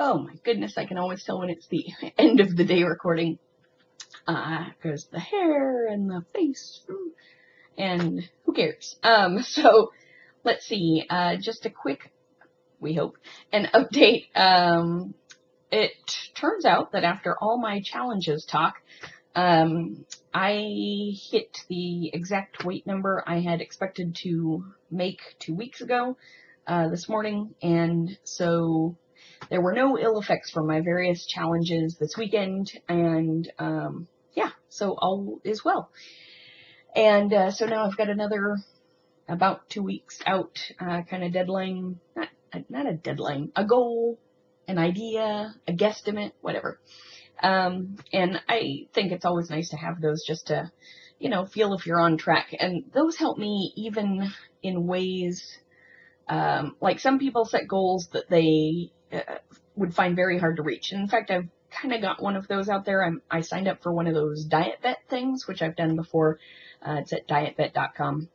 Oh my goodness, I can always tell when it's the end of the day recording. Because the hair and the face, and who cares? So let's see, just a quick, we hope, an update. It turns out that after all my challenges talk, I hit the exact weight number I had expected to make 2 weeks ago, this morning, and so there were no ill effects from my various challenges this weekend, and yeah, so all is well. And so now I've got another about 2 weeks out kind of deadline, not a deadline, a goal, an idea, a guesstimate, whatever. And I think it's always nice to have those just to, feel if you're on track. And those help me even in ways, like some people set goals that they would find very hard to reach. And in fact, I've kind of got one of those out there. I signed up for one of those diet bet things, which I've done before. It's at dietbet.com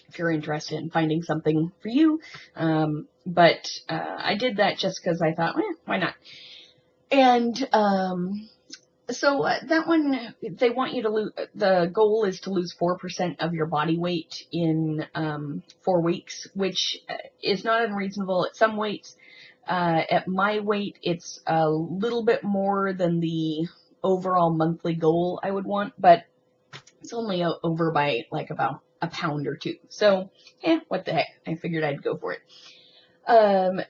if you're interested in finding something for you. But I did that just because I thought, why not? And so that one, they want you to lose, the goal is to lose 4% of your body weight in 4 weeks, which is not unreasonable at some weights. At my weight, it's a little bit more than the overall monthly goal I would want, but it's only over by like about a pound or 2. So, what the heck? I figured I'd go for it.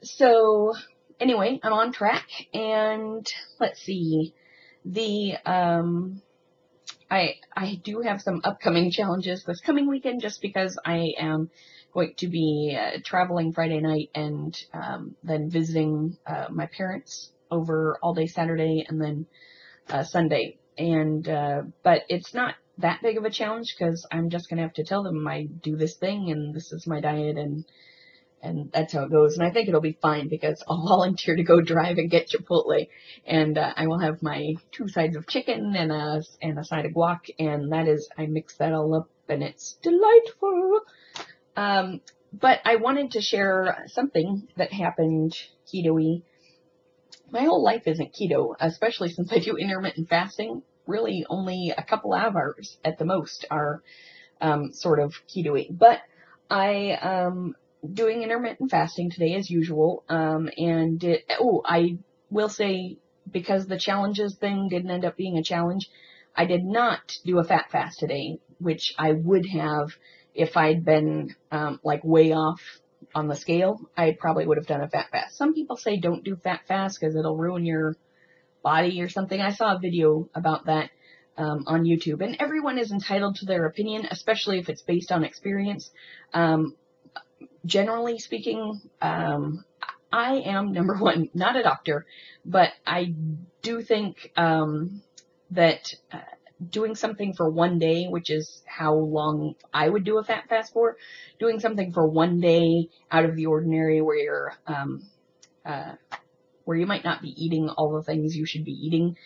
So anyway, I'm on track, and let's see. I do have some upcoming challenges this coming weekend, just because I am going to be traveling Friday night and then visiting my parents over all day Saturday and then Sunday. And but it's not that big of a challenge because I'm just gonna have to tell them I do this thing and this is my diet, and that's how it goes. And I think it'll be fine because I'll volunteer to go drive and get Chipotle, and I will have my 2 sides of chicken and a side of guac, and that is, I mix that all up and it's delightful. But I wanted to share something that happened keto-y. My whole life isn't keto, especially since I do intermittent fasting. Really only a couple hours at the most are sort of keto-y. But I doing intermittent fasting today as usual, and I will say, because the challenges thing didn't end up being a challenge, I did not do a fat fast today, which I would have if I'd been like way off on the scale. I probably would have done a fat fast. Some people say don't do fat fast because it'll ruin your body or something. I saw a video about that on YouTube, and everyone is entitled to their opinion, especially if it's based on experience. Generally speaking, I am, number one, not a doctor, but I do think that doing something for 1 day, which is how long I would do a fat fast for, doing something for 1 day out of the ordinary where you might not be eating all the things you should be eating,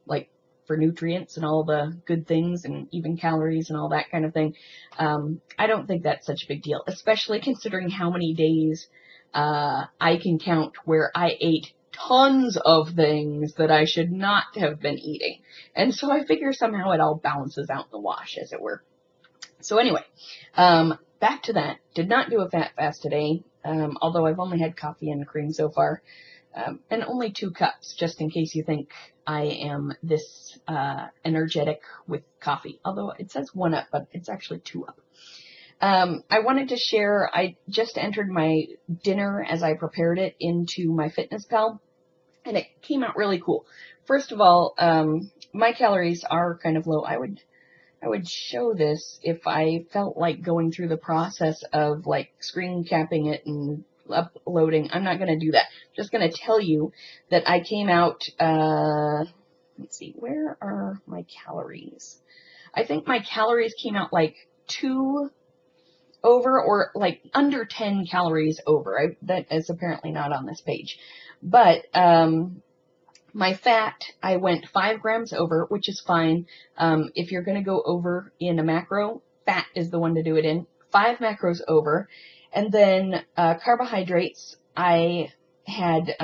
like for nutrients and all the good things and even calories and all that kind of thing. I don't think that's such a big deal, especially considering how many days I can count where I ate tons of things that I should not have been eating. And so I figure somehow it all balances out in the wash, as it were. So anyway, back to that. Did not do a fat fast today, although I've only had coffee and cream so far. And only 2 cups, just in case you think I am this energetic with coffee. Although it says 1 up, but it's actually 2 up. I wanted to share, I just entered my dinner as I prepared it into my FitnessPal, and it came out really cool. First of all, my calories are kind of low. I would show this if I felt like going through the process of like screen capping it and uploading. I'm not going to do that. I'm just going to tell you that I came out, let's see, where are my calories? I think my calories came out like 2 over, or like under 10 calories over. That is apparently not on this page. But my fat, I went 5 grams over, which is fine. If you're going to go over in a macro, fat is the one to do it in. 5 macros over. And then carbohydrates, I had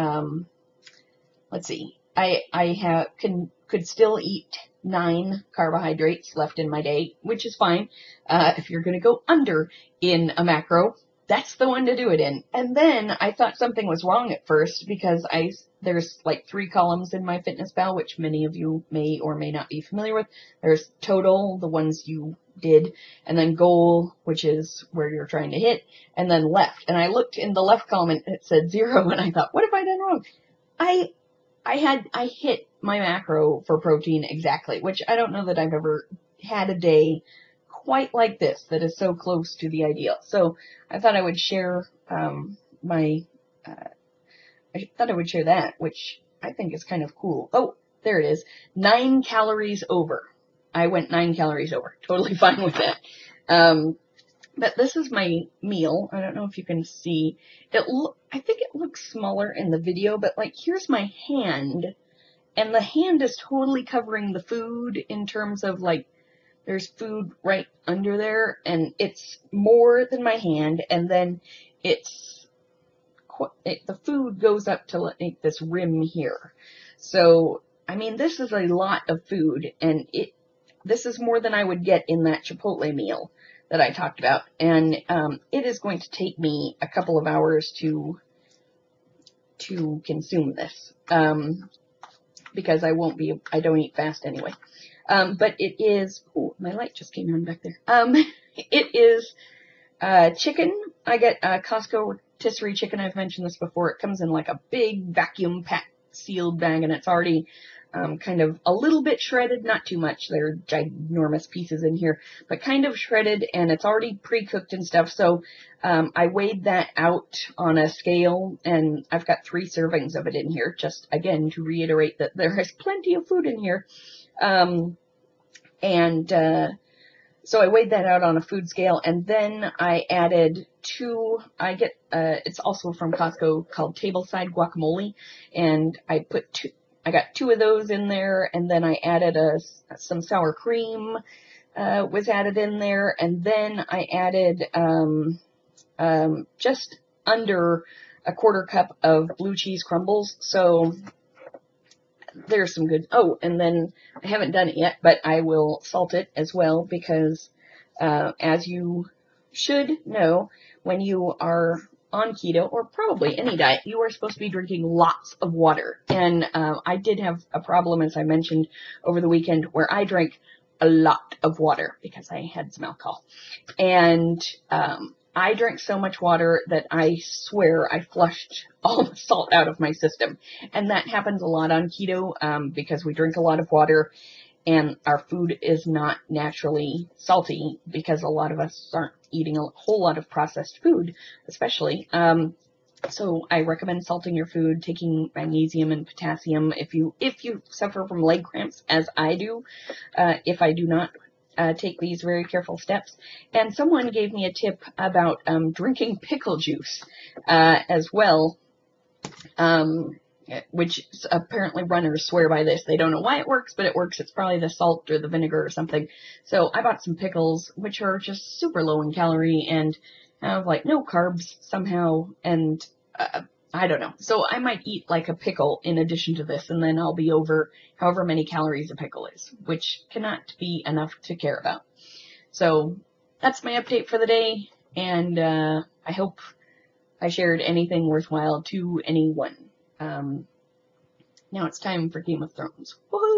let's see, I could still eat 9 carbohydrates left in my day, which is fine. If you're going to go under in a macro, that's the one to do it in. And then I thought something was wrong at first because there's like 3 columns in MyFitnessPal, which many of you may or may not be familiar with. There's total, the ones you did, and then goal, which is where you're trying to hit, and then left. And I looked in the left column and it said 0, and I thought, what have I done wrong? I hit my macro for protein exactly, which I don't know that I've ever had a day quite like this that is so close to the ideal. So I thought I would share that, which I think is kind of cool. Oh, there it is. 9 calories over. I went 9 calories over. Totally fine with that. But this is my meal. I don't know if you can see it. I think it looks smaller in the video, but like here's my hand, and the hand is totally covering the food in terms of like there's food right under there, and it's more than my hand, and then the food goes up to like this rim here. So I mean, this is a lot of food, and this is more than I would get in that Chipotle meal that I talked about, and it is going to take me a couple of hours to consume this, because I don't eat fast anyway. But it is, oh, my light just came on back there. It is chicken. I get Costco rotisserie chicken. I've mentioned this before. It comes in like a big vacuum packed sealed bag, and it's already kind of a little bit shredded, not too much. There are ginormous pieces in here, but kind of shredded, and it's already pre-cooked and stuff. So I weighed that out on a scale, and I've got 3 servings of it in here, just again to reiterate that there is plenty of food in here. So I weighed that out on a food scale, and then I added 2, it's also from Costco, called Tableside Guacamole, and I got 2 of those in there, and then I added some sour cream, was added in there, and then I added, just under a 1/4 cup of blue cheese crumbles, so there's some good, oh, and then I haven't done it yet, but I will salt it as well, because, as you should know, when you are on keto, or probably any diet, you are supposed to be drinking lots of water. And I did have a problem, as I mentioned, over the weekend, where I drank a lot of water because I had some alcohol. And I drank so much water that I swear I flushed all the salt out of my system. And that happens a lot on keto, because we drink a lot of water, and our food is not naturally salty because a lot of us aren't eating a whole lot of processed food, especially. So I recommend salting your food, taking magnesium and potassium if you suffer from leg cramps, as I do. If I do not take these very careful steps. And someone gave me a tip about drinking pickle juice as well, which apparently runners swear by this. They don't know why it works, but it works. It's probably the salt or the vinegar or something. So I bought some pickles, which are just super low in calorie and have like no carbs somehow, and I don't know. So I might eat like a pickle in addition to this, and then I'll be over however many calories a pickle is, which cannot be enough to care about. So that's my update for the day, and I hope I shared anything worthwhile to anyone. Now it's time for Game of Thrones. Woohoo!